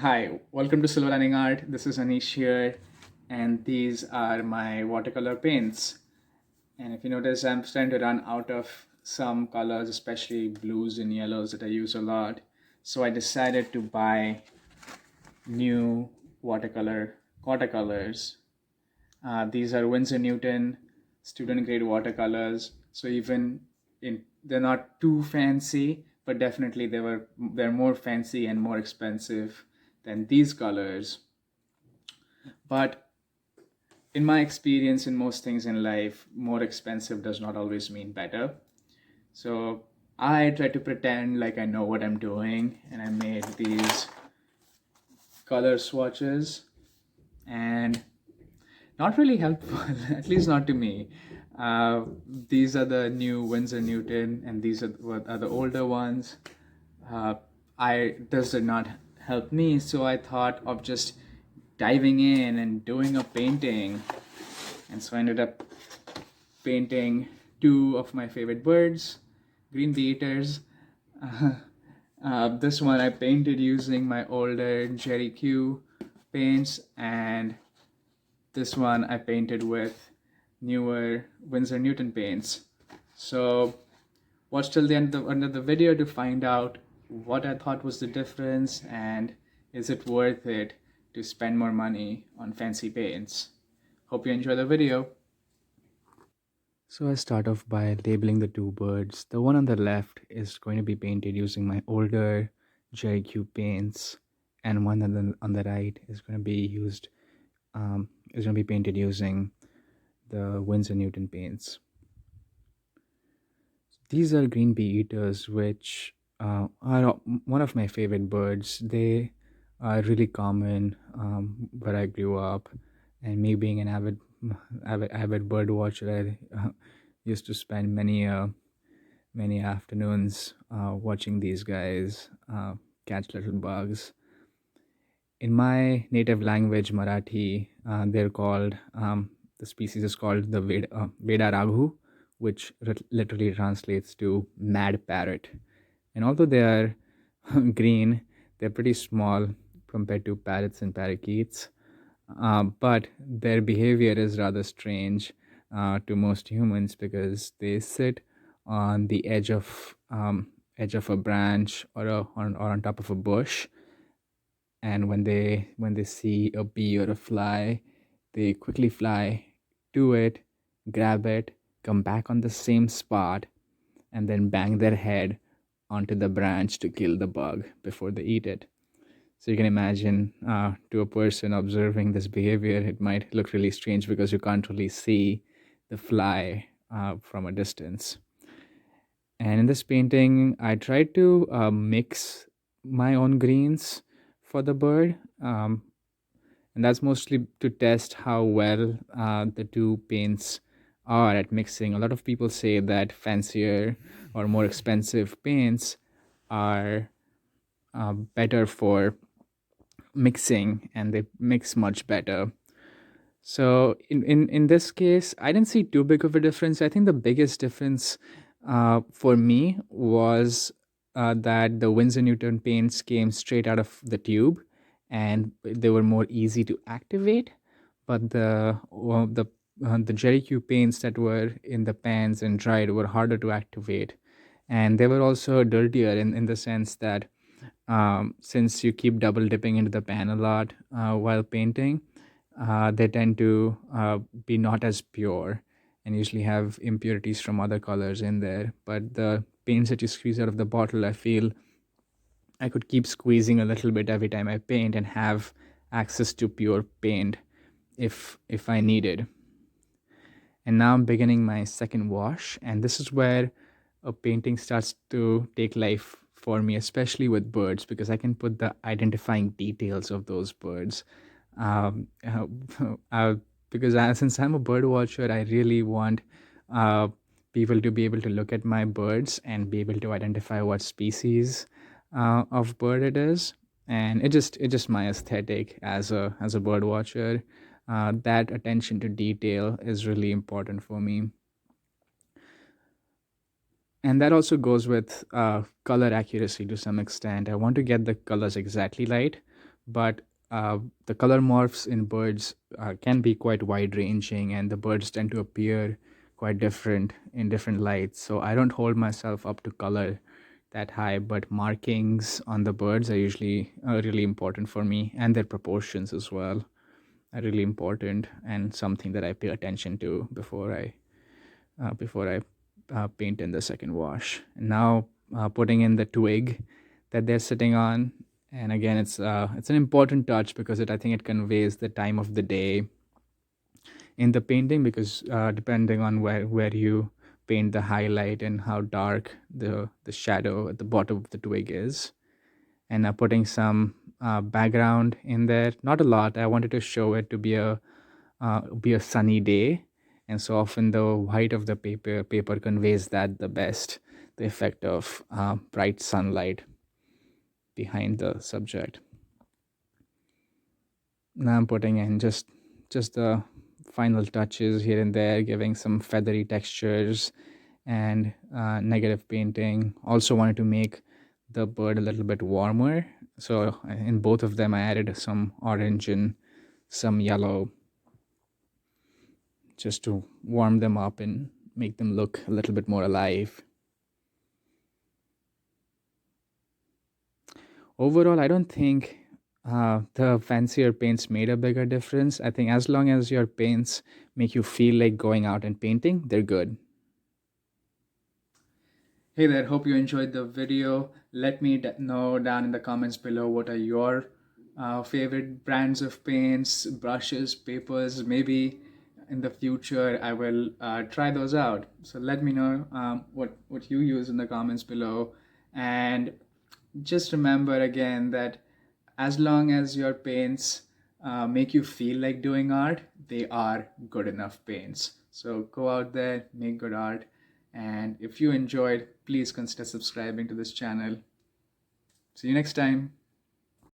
Hi, welcome to Silver Lining Art. This is Anish here, and these are my watercolor paints. And if you notice, I'm starting to run out of some colors, especially blues and yellows that I use a lot. So I decided to buy new watercolors. These are Winsor Newton student grade watercolors. So even in they're not too fancy, but definitely they're more fancy and more expensive than these colors. But in my experience, in most things in life, more expensive does not always mean better. So I try to pretend like I know what I'm doing, and I made these color swatches, and not really helpful, at least not to me. These are the new Winsor Newton, and these are the older ones. Uh, I This did not help me, so I thought of just diving in and doing a painting, and so I ended up painting two of my favorite birds, green bee eaters. Uh, this one I painted using my older Jerry Q paints, and this one I painted with newer Winsor Newton paints. So watch till the end of the video to find out what I thought was the difference and is it worth it to spend more money on fancy paints. Hope you enjoy the video. So I start off by labeling the two birds. The one on the left is going to be painted using my older JQ paints, and one on the right is going to be painted using the Winsor Newton paints. These are green bee eaters, which are one of my favorite birds. They are really common where I grew up, and me being an avid bird watcher, I used to spend many afternoons watching these guys catch little bugs. In my native language, Marathi, they're called the species is called the Veda Raghu, which literally translates to mad parrot. And although they are green, they're pretty small compared to parrots and parakeets. But their behavior is rather strange to most humans because they sit on the edge of a branch or on top of a bush, and when they see a bee or a fly, they quickly fly to it, grab it, come back on the same spot, and then bang their head onto the branch to kill the bug before they eat it. So you can imagine, to a person observing this behavior, it might look really strange because you can't really see the fly from a distance. And in this painting, I tried to mix my own greens for the bird. And that's mostly to test how well the two paints are at mixing. A lot of people say that fancier or more expensive paints are better for mixing, and they mix much better. So in this case, I didn't see too big of a difference. I think the biggest difference for me was that the Winsor Newton paints came straight out of the tube, and they were more easy to activate. But the Jerry Q paints that were in the pans and dried were harder to activate, and they were also dirtier in the sense that since you keep double dipping into the pan a lot while painting, they tend to be not as pure and usually have impurities from other colors in there. But the paints that you squeeze out of the bottle, I feel I could keep squeezing a little bit every time I paint and have access to pure paint if I needed. And now I'm beginning my second wash, and this is where a painting starts to take life for me, especially with birds, because I can put the identifying details of those birds. Um, uh, uh, because since I'm a bird watcher, I really want uh, people to be able to look at my birds and be able to identify what species of bird it is. And it's just my aesthetic as a bird watcher. That attention to detail is really important for me. And that also goes with color accuracy to some extent. I want to get the colors exactly right, but the color morphs in birds can be quite wide ranging, and the birds tend to appear quite different in different lights. So I don't hold myself up to color that high, but markings on the birds are usually really important for me, and their proportions as well are really important, and something that I pay attention to before I paint in the second wash. And now putting in the twig that they're sitting on, and again, it's an important touch because I think it conveys the time of the day in the painting, because depending on where you paint the highlight and how dark the shadow at the bottom of the twig is. And putting some background in there, not a lot. I wanted to show it to be a sunny day, and so often the white of the paper conveys that the best, the effect of bright sunlight behind the subject. Now I'm putting in just the final touches here and there, giving some feathery textures and negative painting. Also wanted to make the bird a little bit warmer, so in both of them I added some orange and some yellow just to warm them up and make them look a little bit more alive. Overall, I don't think the fancier paints made a bigger difference. I think as long as your paints make you feel like going out and painting, they're good. Hey there, hope you enjoyed the video. Let me know down in the comments below what are your favorite brands of paints, brushes, papers. Maybe in the future I will try those out. So let me know what you use in the comments below. And just remember again that as long as your paints make you feel like doing art, they are good enough paints. So go out there, make good art. And if you enjoyed, please consider subscribing to this channel. See you next time.